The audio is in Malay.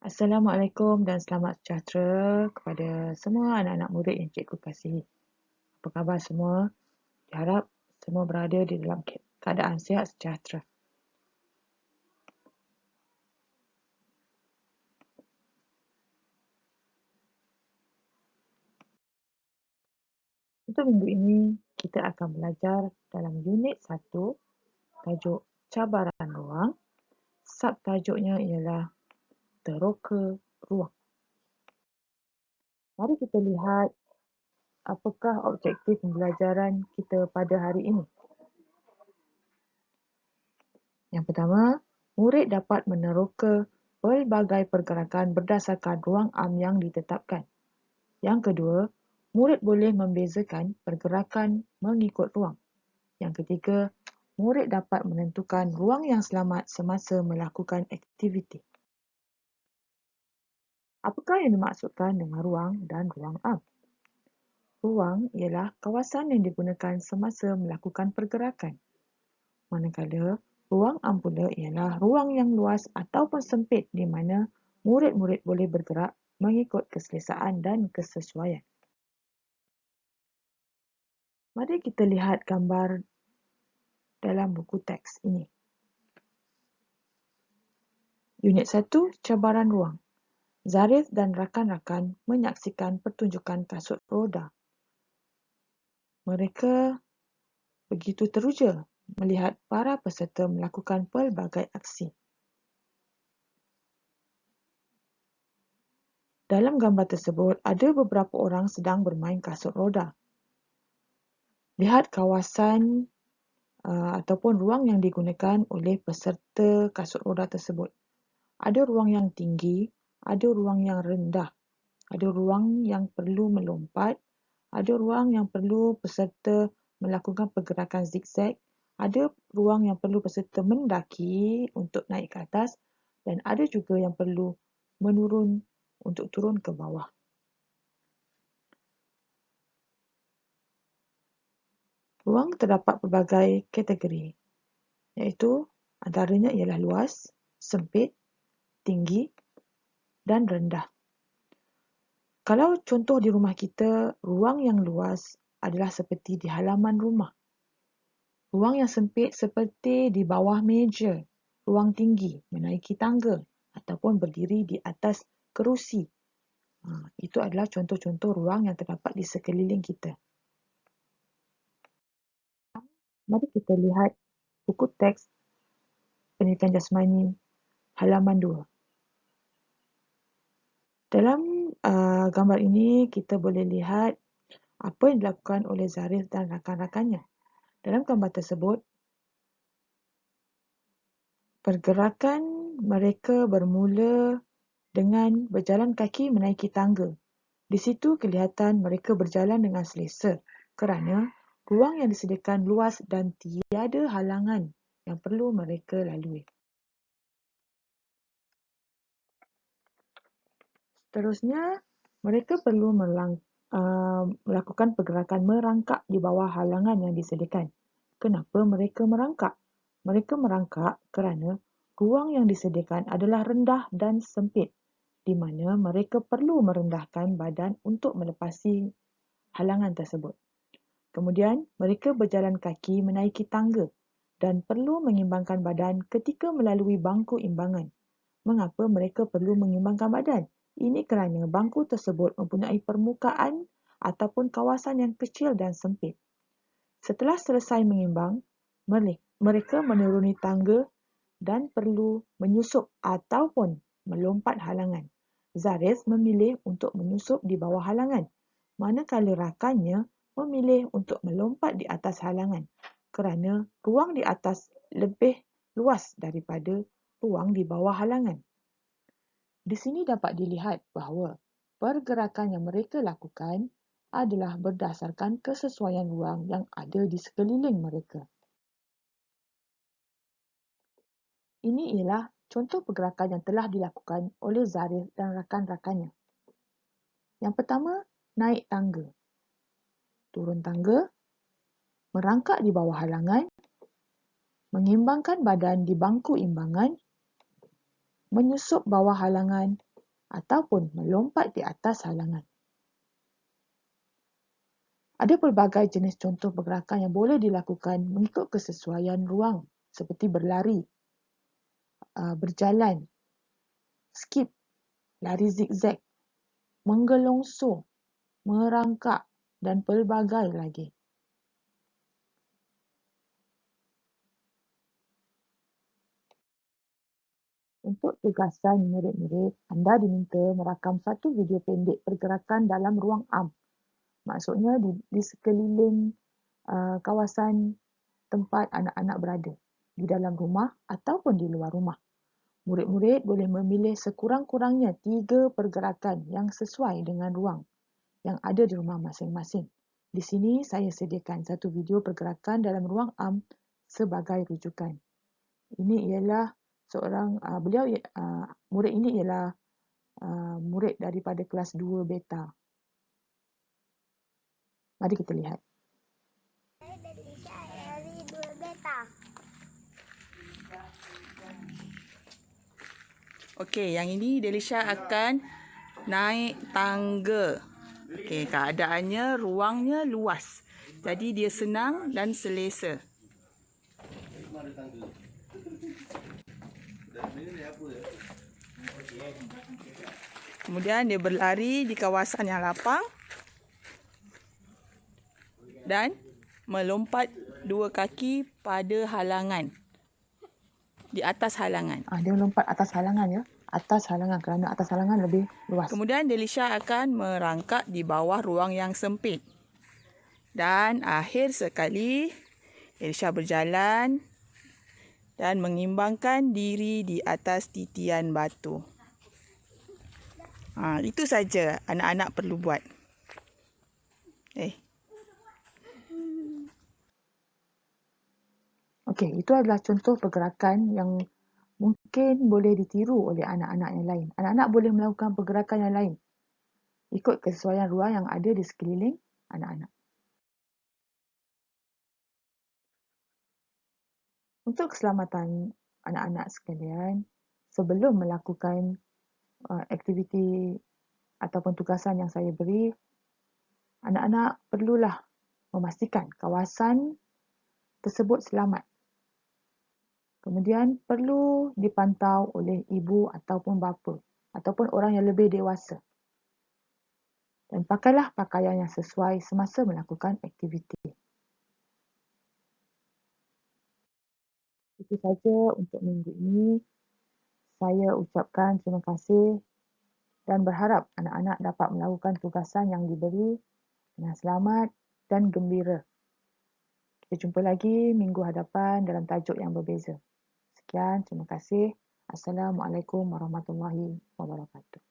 Assalamualaikum dan selamat sejahtera kepada semua anak-anak murid yang cikgu kasihi. Apa khabar semua? Diharap semua berada di dalam keadaan sihat sejahtera. Untuk minggu ini, kita akan belajar dalam unit 1, tajuk cabaran ruang. Subtajuknya ialah teroka ruang. Mari kita lihat apakah objektif pembelajaran kita pada hari ini. Yang pertama, murid dapat meneroka pelbagai pergerakan berdasarkan ruang am yang ditetapkan. Yang kedua, murid boleh membezakan pergerakan mengikut ruang. Yang ketiga, murid dapat menentukan ruang yang selamat semasa melakukan aktiviti. Apakah yang dimaksudkan dengan ruang dan ruang am? Ruang ialah kawasan yang digunakan semasa melakukan pergerakan. Manakala, ruang am pula ialah ruang yang luas ataupun sempit di mana murid-murid boleh bergerak mengikut keselesaan dan kesesuaian. Mari kita lihat gambar dalam buku teks ini. Unit 1, cabaran ruang. Zarif dan rakan-rakan menyaksikan pertunjukan kasut roda. Mereka begitu teruja melihat para peserta melakukan pelbagai aksi. Dalam gambar tersebut, ada beberapa orang sedang bermain kasut roda. Lihat kawasan ataupun ruang yang digunakan oleh peserta kasut roda tersebut. Ada ruang yang tinggi, ada ruang yang rendah, ada ruang yang perlu melompat, ada ruang yang perlu peserta melakukan pergerakan zigzag, ada ruang yang perlu peserta mendaki untuk naik ke atas dan ada juga yang perlu menurun untuk turun ke bawah. Ruang terdapat pelbagai kategori, iaitu antaranya ialah luas, sempit, tinggi dan rendah. Kalau contoh di rumah kita, ruang yang luas adalah seperti di halaman rumah. Ruang yang sempit seperti di bawah meja, ruang tinggi menaiki tangga ataupun berdiri di atas kerusi. Itu adalah contoh-contoh ruang yang terdapat di sekeliling kita. Mari kita lihat buku teks pendidikan jasmani halaman 2. Dalam gambar ini, kita boleh lihat apa yang dilakukan oleh Zarif dan rakan-rakannya. Dalam gambar tersebut, pergerakan mereka bermula dengan berjalan kaki menaiki tangga. Di situ kelihatan mereka berjalan dengan selesa kerana ruang yang disediakan luas dan tiada halangan yang perlu mereka lalui. Seterusnya, mereka perlu melakukan pergerakan merangkak di bawah halangan yang disediakan. Kenapa mereka merangkak? Mereka merangkak kerana ruang yang disediakan adalah rendah dan sempit, di mana mereka perlu merendahkan badan untuk melepasi halangan tersebut. Kemudian, mereka berjalan kaki menaiki tangga dan perlu mengimbangkan badan ketika melalui bangku imbangan. Mengapa mereka perlu mengimbangkan badan? Ini kerana bangku tersebut mempunyai permukaan ataupun kawasan yang kecil dan sempit. Setelah selesai mengimbang, mereka menuruni tangga dan perlu menyusup ataupun melompat halangan. Zarif memilih untuk menyusup di bawah halangan, manakala rakannya memilih untuk melompat di atas halangan kerana ruang di atas lebih luas daripada ruang di bawah halangan. Di sini dapat dilihat bahawa pergerakan yang mereka lakukan adalah berdasarkan kesesuaian ruang yang ada di sekeliling mereka. Ini ialah contoh pergerakan yang telah dilakukan oleh Zarif dan rakan-rakannya. Yang pertama, naik tangga. Turun tangga, merangkak di bawah halangan, mengimbangkan badan di bangku imbangan, menyusup bawah halangan ataupun melompat di atas halangan. Ada pelbagai jenis contoh pergerakan yang boleh dilakukan mengikut kesesuaian ruang seperti berlari, berjalan, skip, lari zigzag, menggelongsor, merangkak dan pelbagai lagi. Untuk tugasan murid-murid, anda diminta merakam satu video pendek pergerakan dalam ruang am. Maksudnya di sekeliling kawasan tempat anak-anak berada, di dalam rumah ataupun di luar rumah. Murid-murid boleh memilih sekurang-kurangnya 3 pergerakan yang sesuai dengan ruang yang ada di rumah masing-masing. Di sini saya sediakan satu video pergerakan dalam ruang am sebagai rujukan. Ini ialah murid ini ialah murid daripada kelas 2 beta. Mari kita lihat. Saya dari 2 beta. Okey, yang ini Delisha akan naik tangga. Okey, keadaannya ruangnya luas. Jadi dia senang dan selesa. Kemudian dia berlari di kawasan yang lapang dan melompat 2 kaki pada halangan. Di atas halangan. Dia melompat atas halangan ya. Atas halangan kerana atas halangan lebih luas. Kemudian Delisha akan merangkak di bawah ruang yang sempit. Dan akhir sekali Delisha berjalan dan mengimbangkan diri di atas titian batu. Itu saja anak-anak perlu buat. Okey, itu adalah contoh pergerakan yang mungkin boleh ditiru oleh anak-anak yang lain. Anak-anak boleh melakukan pergerakan yang lain ikut kesesuaian ruang yang ada di sekeliling anak-anak. Untuk keselamatan anak-anak sekalian, sebelum melakukan aktiviti ataupun tugasan yang saya beri, anak-anak perlulah memastikan kawasan tersebut selamat. Kemudian perlu dipantau oleh ibu ataupun bapa ataupun orang yang lebih dewasa. Dan pakailah pakaian yang sesuai semasa melakukan aktiviti. Itu saja untuk minggu ini. Saya ucapkan terima kasih dan berharap anak-anak dapat melakukan tugasan yang diberi dengan selamat dan gembira. Kita jumpa lagi minggu hadapan dalam tajuk yang berbeza. Sekian, terima kasih. Assalamualaikum warahmatullahi wabarakatuh.